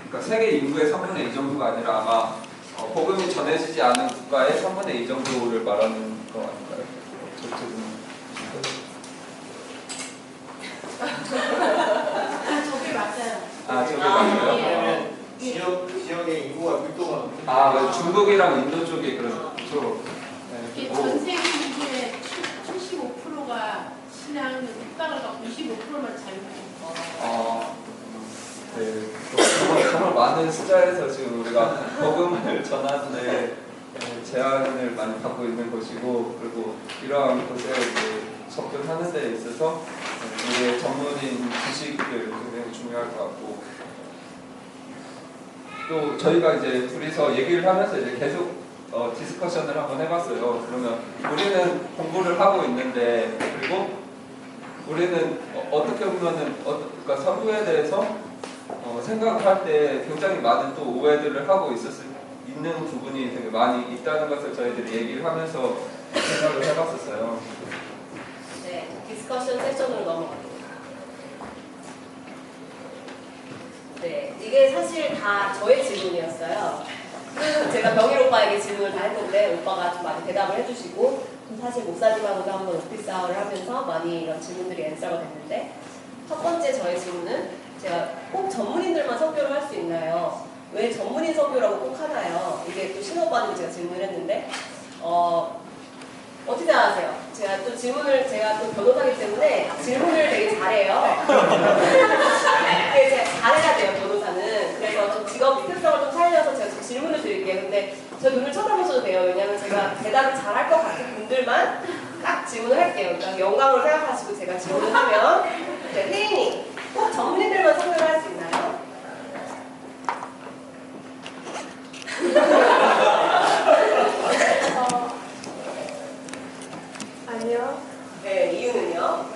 그러니까 세계 인구의 3분의 2 정도가 아니라 아마 복음이 전해지지 않은 국가의 3분의 2 정도를 말하는 거 아닌가요? 저게 맞아요. 저게 맞아요? 예. 지역의 인구가 밀도가 네, 중국이랑 인도 쪽이 그렇죠. 이게 전 세계 인구의 75%가 신앙 국가가 25%만 자유해요. 네, 정말 많은 숫자에서 지금 우리가 복음을 전하는데 제한을 많이 받고 있는 곳이고, 그리고 이러한 곳에 이제 접근하는 데 있어서 우리의 전문인 지식이 굉장히 중요할 것 같고, 또 저희가 이제 둘이서 얘기를 하면서 이제 계속 디스커션을 한번 해봤어요. 그러면 우리는 공부를 하고 있는데, 그리고 우리는 어떻게 보면은 그러니까 선교에 대해서 생각을 할 때 굉장히 많은 또 오해들을 하고 있는 부분이 되게 많이 있다는 것을 저희들이 얘기를 하면서 생각을 해봤었어요. 네, 디스커션 세션으로 넘어갑니다. 네, 이게 사실 다 저의 질문이었어요. 제가 병일 오빠에게 질문을 다 했는데 오빠가 좀 많이 대답을 해주시고, 사실 목사님하고도 한번 오피스 아워를 하면서 많이 이런 질문들이 앤서가 됐는데, 첫 번째 저의 질문은 제가 꼭 전문인들만 선교를 할 수 있나요? 왜 전문인 선교라고 꼭 하나요? 이게 또 신호 오빠한테 제가 질문을 했는데 어떻게 생각하세요? 제가 또 변호사이기 때문에 질문을 되게 잘해요. 제가 잘해야 돼요, 변호사는. 그래서 좀 직업 특성을 좀 살려서 제가 좀 질문을 드릴게요. 근데 저 눈을 쳐다보셔도 돼요. 왜냐하면 제가 대답을 잘할 것 같은 분들만 딱 질문을 할게요. 그러니까 영광으로 생각하시고 제가 질문을 하면, 네, 혜인이 꼭 전문인들만 선교를 할 수 있나요? 아니요. 네, 이유는요?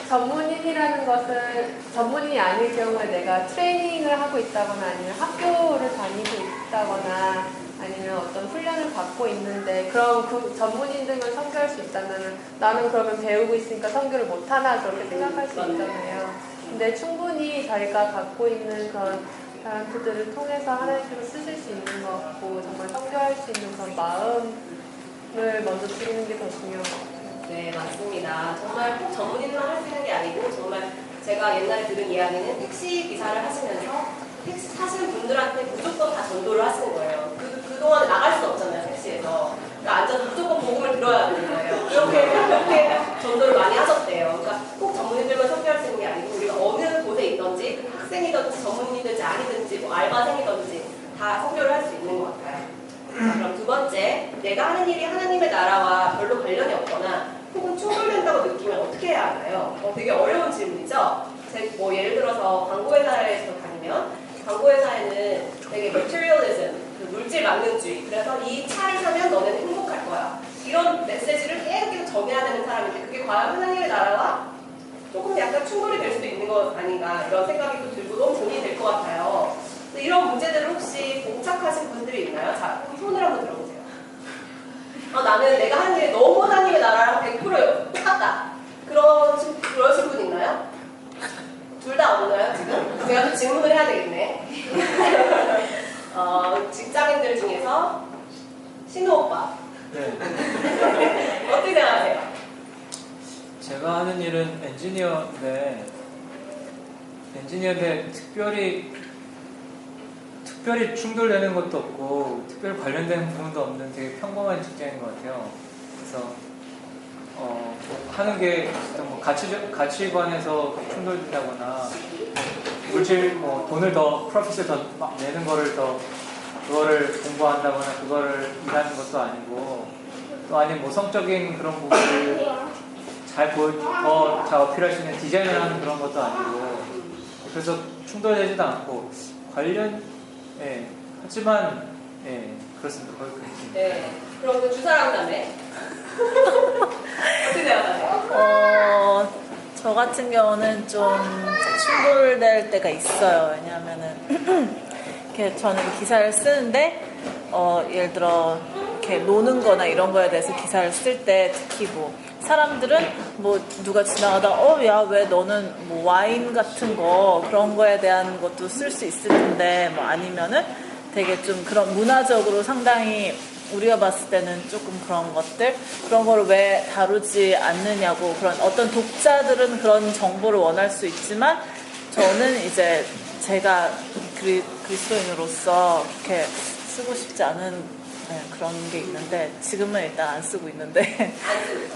전문인이라는 것은 전문인이 아닐 경우에 내가 트레이닝을 하고 있다거나 아니면 학교를 다니고 있다거나 아니면 어떤 훈련을 받고 있는데, 그럼 그 전문인들만 선교할 수 있다면 나는 그러면 배우고 있으니까 선교를 못하나 그렇게 생각할 수 있잖아요. 근데 충분히 자기가 갖고 있는 그런 탤런트들을 통해서 하나님께서 쓰실 수 있는 것 같고, 정말 선교할 수 있는 그런 마음을 먼저 드리는 게 더 중요한 것 같아요. 네, 맞습니다. 정말 꼭 전문인만 할 수 있는 게 아니고, 정말 제가 옛날에 들은 이야기는 택시 기사를 하시면서 택시 타시는 분들한테 무조건 다 전도를 하시는 거예요. 그동안에 나갈 수 없잖아요, 택시에서. 그러니까 앉아서 무조건 복음을 들어야 되는 거예요. 그렇게 전도를 많이 하셨대요. 그러니까 꼭 전문인들만 선교할 수 있는 게 아니고, 우리가 어느 곳에 있든지, 학생이든지 전문인이든지 아니든지 뭐 알바생이든지 다 선교를 할 수 있는 것 같아요. 자, 그럼 두 번째, 내가 하는 일이 하나님의 나라와 별로 관련이 없거나 혹은 충돌된다고 느끼면 어떻게 해야 하나요? 되게 어려운 질문이죠? 뭐 예를 들어서 광고회사에서 다니면, 광고회사에는 되게 materialism, 그 물질 만능주의, 그래서 이 차를 사면 너네는 행복할 거야, 이런 메시지를 계속 전해야 되는 사람인데, 그게 과연 하나님의 나라와 조금 약간 충돌이 될 수도 있는 것 아닌가, 이런 생각이 또 들고 너무 고민이 될 것 같아요. 이런 문제들을 혹시 봉착하신 분들이 있나요? 자, 손을 한번 들어보세요. 나는 내가 하는 일이 너무 하나님의 나라랑 100% 똑같다, 그러신 분 있나요? 둘 다 없나요, 지금? 제가 또 질문을 해야 되겠네. 직장인들 중에서 신호 오빠. 네. 어떻게 생각하세요? 제가 하는 일은 엔지니어인데 특별히 충돌되는 것도 없고 특별히 관련된 부분도 없는 되게 평범한 직장인 것 같아요. 그래서 하는 게 뭐 가치관에서 충돌된다거나 물질 돈을 더 프로핏을 더 막 내는 거를 그거를 공부한다거나 그거를 일하는 것도 아니고, 또 아니면 뭐 성적인 그런 부분을 더 잘 어필할 수 있는 디자인을 하는 그런 것도 아니고, 그래서 충돌되지도 않고 하지만 그렇습니다. 거기까지. 네. 그럼 그 주사랑 다음에 어떻게 생각하세요? 저 같은 경우는 좀 충돌될 때가 있어요. 왜냐하면은 이렇게 저는 기사를 쓰는데 예를 들어 이렇게 노는 거나 이런 거에 대해서 기사를 쓸 때 특히 뭐 사람들은 뭐 누가 지나가다 야 왜 너는 뭐 와인 같은 거 그런 거에 대한 것도 쓸 수 있을 텐데 뭐 아니면은 되게 좀 그런 문화적으로 상당히 우리가 봤을 때는 조금 그런 것들 그런 거를 왜 다루지 않느냐고 그런 어떤 독자들은 그런 정보를 원할 수 있지만 저는 이제 제가 그리스도인으로서 그렇게 쓰고 싶지 않은 그런 게 있는데 지금은 일단 안 쓰고 있는데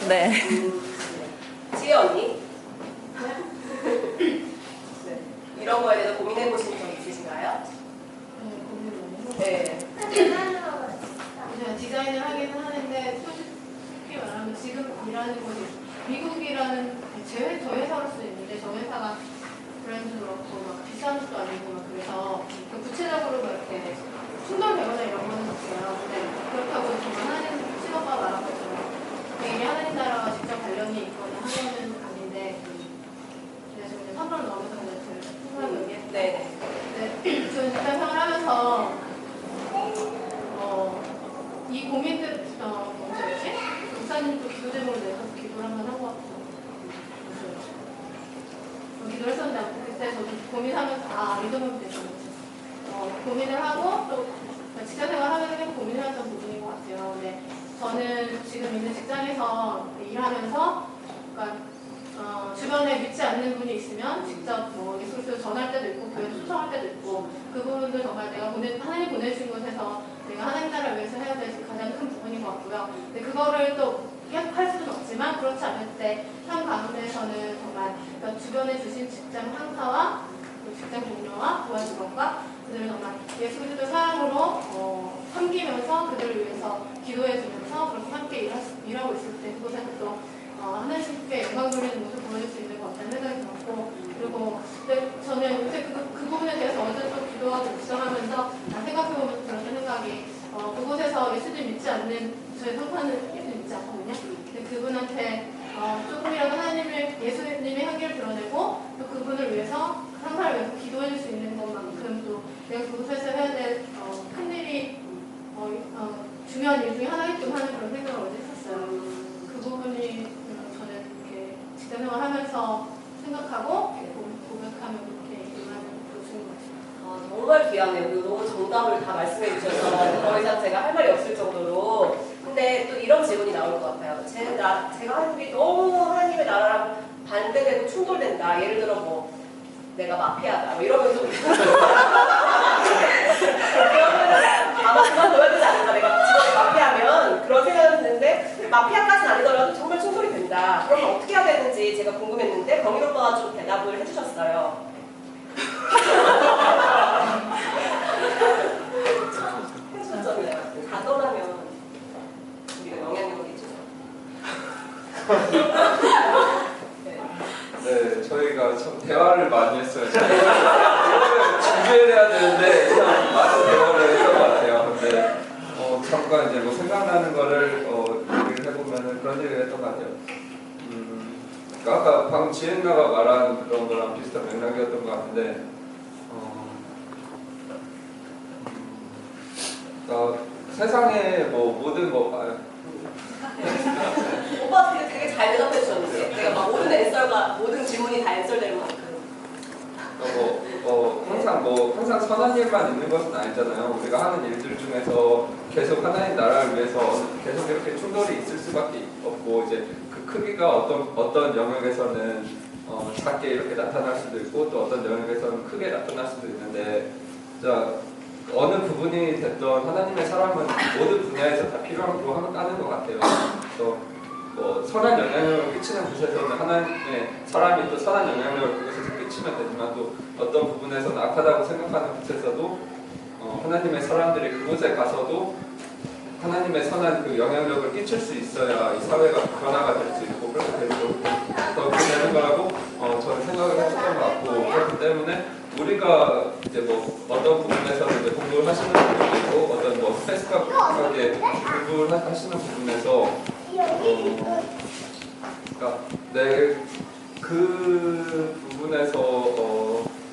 네. 지혜 언니 네. 이런 거에 대해서 고민해 보신 적 있으신가요? 네. 그냥 디자인을 하기는 하는데 솔직히 말하면 지금 일하는 곳이 미국이라는 저희 회사로서 있는데 저 회사가 브랜드도 그렇고 막 비싼 것도 아니고 막 그래서 구체적으로 막 이렇게 충돌되거나 이런 거는 없어요. 근데 그렇다고 정말 하나님 신호가 말한 것처럼 이게 하나님 나라와 직접 관련이 있거나 하면은 아닌데 그래서 이제 3번 넘어서 그냥 궁금한 게 네. 저는 직장 생활하면서 이 고민들 뭔지 목사님도 기도 제목을 내서 기도를 한번 한 것 같아요. 기도를 했었는데 그때 저도 고민하면서 믿음은 되죠. 고민을 하고 또 직장 생활하면서 고민을 했던 부분인 것 같아요. 근데 저는 지금 있는 직장에서 일하면서 그러니까 주변에 믿지 않는 분이 있으면 직접 뭐 예수를 전할 때도 있고 교회에 초청할 때도 있고 그 부분도 정말 하나님 보내주신 곳에서 내가 하나님 나라를 위해서 해야 될 가장 큰 부분인 것 같고요. 근데 그거를 또 계속 할 수는 없지만 그렇지 않을 때 삶 가운데서는 정말 그러니까 주변에 주신 직장 상사와 직장 동료와 도와주건과 그들을 정말 예수 그리스도 사랑으로 섬기면서 그들을 위해서 기도해주면서 그렇게 함께 일하고 있을 때 그곳에서 또 하나님께 영광 돌리는 모습을 보여줄 수 있는 것 같다는 생각이 들었고 그리고 저는 요새 그 부분에 대해서 어제 또 기도하고 묵상하면서 생각해보면서 들었던 생각이 그곳에서 예수님 믿지 않는 저희 성파는 예수님 믿지 않거든요. 근데 그분한테 조금이라도 예수님의 향기를 드러내고 또 그분을 위해서 상사를 위해서 기도해줄 수 있는 것만큼 또 내가 그곳에서 해야 될 큰 일이 중요한 일 중에 하나이끔 하는 그런 생각을 어제 했었어요. 그 부분이 저는 이렇게 직장생활 하면서 생각하고 고백하면 이렇게 일하는 도중인 것 같아요. 정말 귀하네요. 그리고 너무 정답을 다 말씀해 주셔서 더 이상 제가 할 말이 없을 정도로. 근데 또 이런 질문이 나올 것 같아요. 제가 하는 일이 너무 하나님의 나라랑 반대되고 충돌된다. 예를 들어 뭐 내가 마피아다. 뭐 이러면서 아마 그만둬야 되지 않을까. 내가 직업이 마피아면 그런 생각을 했는데 마피아까지는 아니더라도 정말 충돌이 된다. 그러면 어떻게 해야 되는지 제가 궁금했는데 병인 오빠가 좀 대답을 해주셨어요. 해주셨잖아요. 다 떠나면 우리가 영향력을 끼치죠. 네, 저희가 참 대화를 많이 했어요. 이거를 준비를 해야 되는데 그냥 많은 대화를 했던 것 같아요. 근데 잠깐 이제 뭐 생각나는 거를 얘기를 해보면은 그런 얘기를 했던 것 같아요. 그러니까 아까 방금 지혜나가 말한 그런 거랑 비슷한 맥락이었던 것 같은데, 세상에 뭐 모든 오빠 되게 잘 대답해 주셨는데 내가 막 모든 질문이 다 앤서되는 만큼 항상 선한 일만 있는 것은 아니잖아요. 우리가 하는 일들 중에서 계속 하나님 나라를 위해서 계속 이렇게 충돌이 있을 수밖에 없고 이제 그 크기가 어떤 영역에서는 작게 이렇게 나타날 수도 있고 또 어떤 영역에서는 크게 나타날 수도 있는데 어느 부분이 됐던 하나님의 사람은 모든 분야에서 다 필요하고 하는 것 같아요. 또 선한 영향력을 끼치는 곳에서는 하나님의 사람이 또 선한 영향력을 그곳에서 끼치면 되지만 또 어떤 부분에서는 악하다고 생각하는 곳에서도 하나님의 사람들이 그곳에 가서도 하나님의 선한 그 영향력을 끼칠 수 있어야 이 사회가 변화가 될 수 있고 그렇게 되는 거라고 저는 생각을 했었던 것 같고 그렇기 때문에 우리가 이제 뭐 어떤 부분에서는 이제 공부를 하시는 분들도 있고 어떤 뭐 스페시픽하게 공부를 하시는 부분에서 그러니까 그 부분에서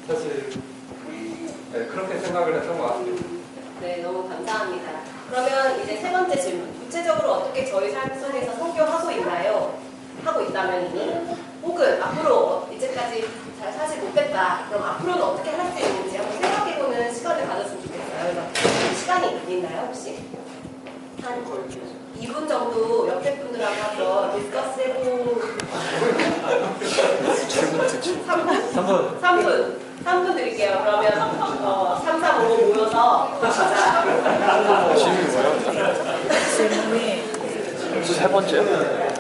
사실 그렇게 생각을 했던 것 같아요. 네, 너무 감사합니다. 그러면 이제 세 번째 질문. 구체적으로 어떻게 저희 삶 속에서 성교하고 있나요? 있다면 이미 혹은 앞으로 이제까지 잘 사지 못했다. 그럼 앞으로는 어떻게 할 수 있는지 한번 생각해보는 시간을 가졌으면 좋겠어요. 그래서 시간이 있나요 혹시? 한 2분 정도 옆에 분들하고 한번 디스커스 해보고 3분 드릴게요. 그러면 3, 4, 5 모여서 질문이 세 번째.